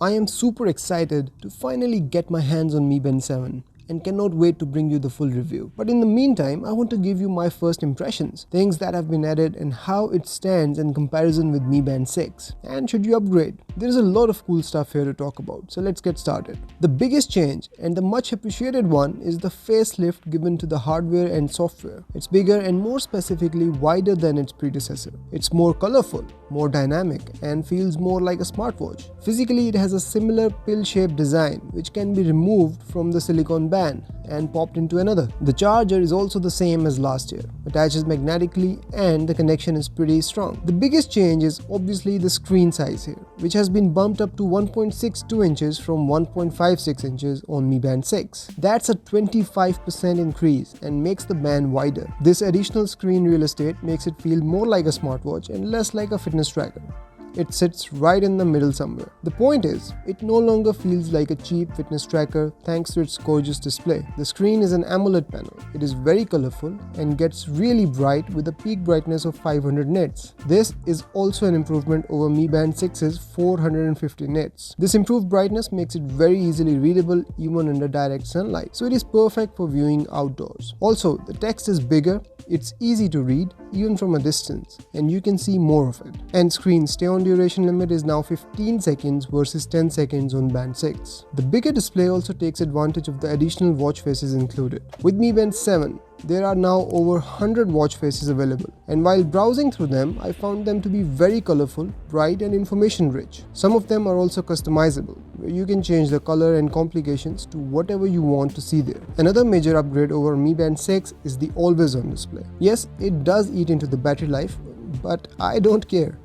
I am super excited to finally get my hands on Mi Band 7 and cannot wait to bring you the full review. But in the meantime, I want to give you my first impressions, things that have been added and how it stands in comparison with Mi Band 6. And should you upgrade? There is a lot of cool stuff here to talk about, so let's get started. The biggest change and the much appreciated one is the facelift given to the hardware and software. It's bigger and more specifically wider than its predecessor. It's more colorful, more dynamic, and feels more like a smartwatch. Physically, it has a similar pill-shaped design which can be removed from the silicone band and popped into another. The charger is also the same as last year, attaches magnetically, and the connection is pretty strong. The biggest change is obviously the screen size here, which has been bumped up to 1.62 inches from 1.56 inches on Mi Band 6. That's a 25% increase and makes the band wider. This additional screen real estate makes it feel more like a smartwatch and less like a fitness tracker. It sits right in the middle somewhere. The point is, it no longer feels like a cheap fitness tracker thanks to its gorgeous display. The screen is an AMOLED panel. It is very colorful and gets really bright with a peak brightness of 500 nits. This is also an improvement over Mi Band 6's 450 nits. This improved brightness makes it very easily readable even under direct sunlight, so it is perfect for viewing outdoors. Also, the text is bigger, it's easy to read even from a distance, and you can see more of it. And screen stay-on duration limit is now 15 seconds versus 10 seconds on Band 6. The bigger display also takes advantage of the additional watch faces included. With Mi Band 7, there are now over 100 watch faces available, and while browsing through them, I found them to be very colorful, bright, and information rich. Some of them are also customizable, where you can change the color and complications to whatever you want to see there. Another major upgrade over Mi Band 6 is the always-on display. Yes, it does eat into the battery life, but I don't care.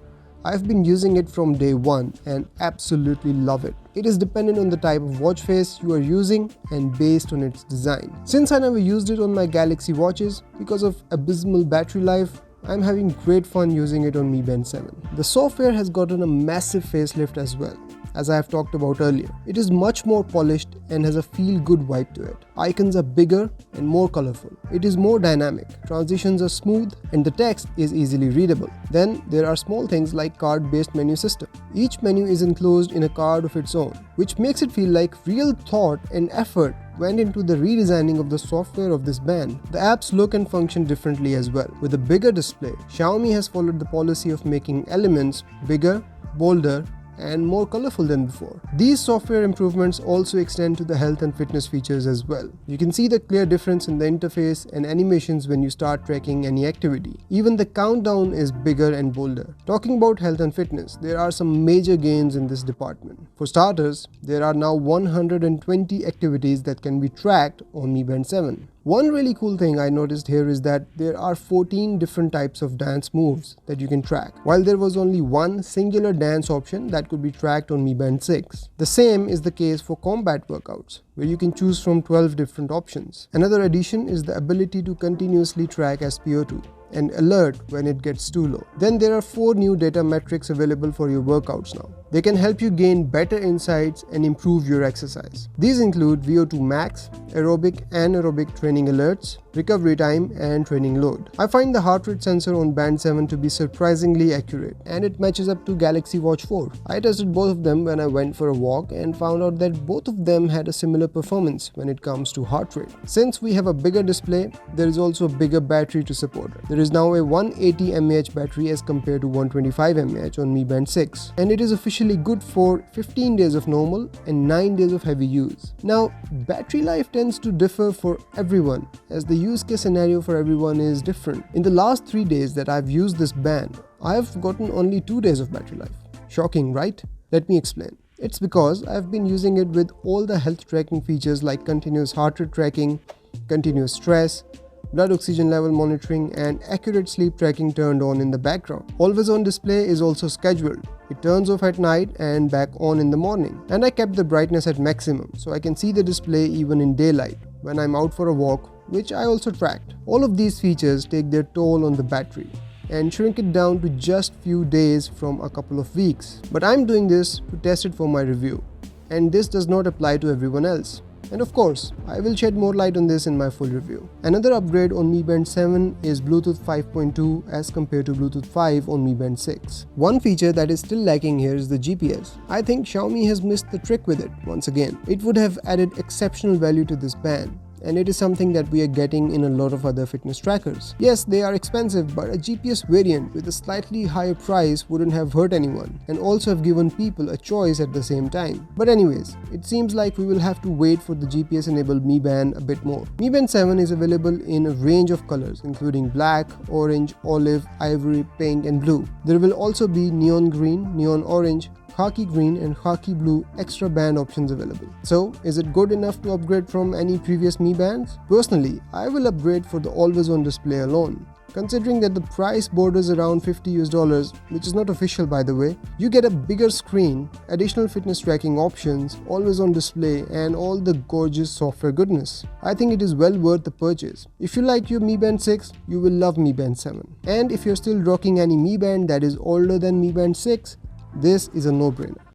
I've been using it from day one and absolutely love it. It is dependent on the type of watch face you are using and based on its design. Since I never used it on my Galaxy watches because of abysmal battery life, I'm having great fun using it on Mi Band 7. The software has gotten a massive facelift as well, as I have talked about earlier. It is much more polished and has a feel-good vibe to it. Icons are bigger and more colorful. It is more dynamic, transitions are smooth, and the text is easily readable. Then there are small things like card-based menu system. Each menu is enclosed in a card of its own, which makes it feel like real thought and effort went into the redesigning of the software of this band. The apps look and function differently as well. With a bigger display, Xiaomi has followed the policy of making elements bigger, bolder, and more colorful than before. These software improvements also extend to the health and fitness features as well. You can see the clear difference in the interface and animations when you start tracking any activity. Even the countdown is bigger and bolder. Talking about health and fitness, there are some major gains in this department. For starters, there are now 120 activities that can be tracked on Mi Band 7. One really cool thing I noticed here is that there are 14 different types of dance moves that you can track, while there was only one singular dance option that could be tracked on Mi Band 6. The same is the case for combat workouts, where you can choose from 12 different options. Another addition is the ability to continuously track SpO2 and alert when it gets too low. Then there are 4 new data metrics available for your workouts now. They can help you gain better insights and improve your exercise. These include VO2 max, aerobic and anaerobic training alerts, recovery time, and training load. I find the heart rate sensor on Band 7 to be surprisingly accurate, and it matches up to Galaxy Watch 4. I tested both of them when I went for a walk and found out that both of them had a similar performance when it comes to heart rate. Since we have a bigger display, there is also a bigger battery to support it. There is now a 180 mAh battery as compared to 125 mAh on Mi Band 6, and it is officially good for 15 days of normal and 9 days of heavy use. Now, battery life tends to differ for everyone, as the use case scenario for everyone is different. In the last 3 days that I've used this band, I have gotten only 2 days of battery life. Shocking, right? Let me explain. It's because I've been using it with all the health tracking features like continuous heart rate tracking, continuous stress, blood oxygen level monitoring, and accurate sleep tracking turned on in the background. Always on display is also scheduled. It turns off at night and back on in the morning. And I kept the brightness at maximum so I can see the display even in daylight when I'm out for a walk, which I also tracked. All of these features take their toll on the battery and shrink it down to just few days from a couple of weeks. But I'm doing this to test it for my review, and this does not apply to everyone else. And of course, I will shed more light on this in my full review. Another upgrade on Mi Band 7 is Bluetooth 5.2 as compared to Bluetooth 5 on Mi Band 6. One feature that is still lacking here is the GPS. I think Xiaomi has missed the trick with it once again. It would have added exceptional value to this band, and it is something that we are getting in a lot of other fitness trackers. Yes, they are expensive, but a GPS variant with a slightly higher price wouldn't have hurt anyone, and also have given people a choice at the same time. But anyways, it seems like we will have to wait for the GPS enabled Mi Band a bit more. Mi Band 7 is available in a range of colors including black, orange, olive, ivory, pink and blue. There will also be neon green, neon orange, khaki green and khaki blue extra band options available. So, is it good enough to upgrade from any previous Mi Bands? Personally, I will upgrade for the always on display alone. Considering that the price borders around $50 which is not official by the way, you get a bigger screen, additional fitness tracking options, always on display and all the gorgeous software goodness. I think it is well worth the purchase. If you like your Mi Band 6, you will love Mi Band 7. And if you're still rocking any Mi Band that is older than Mi Band 6, this is a no-brainer.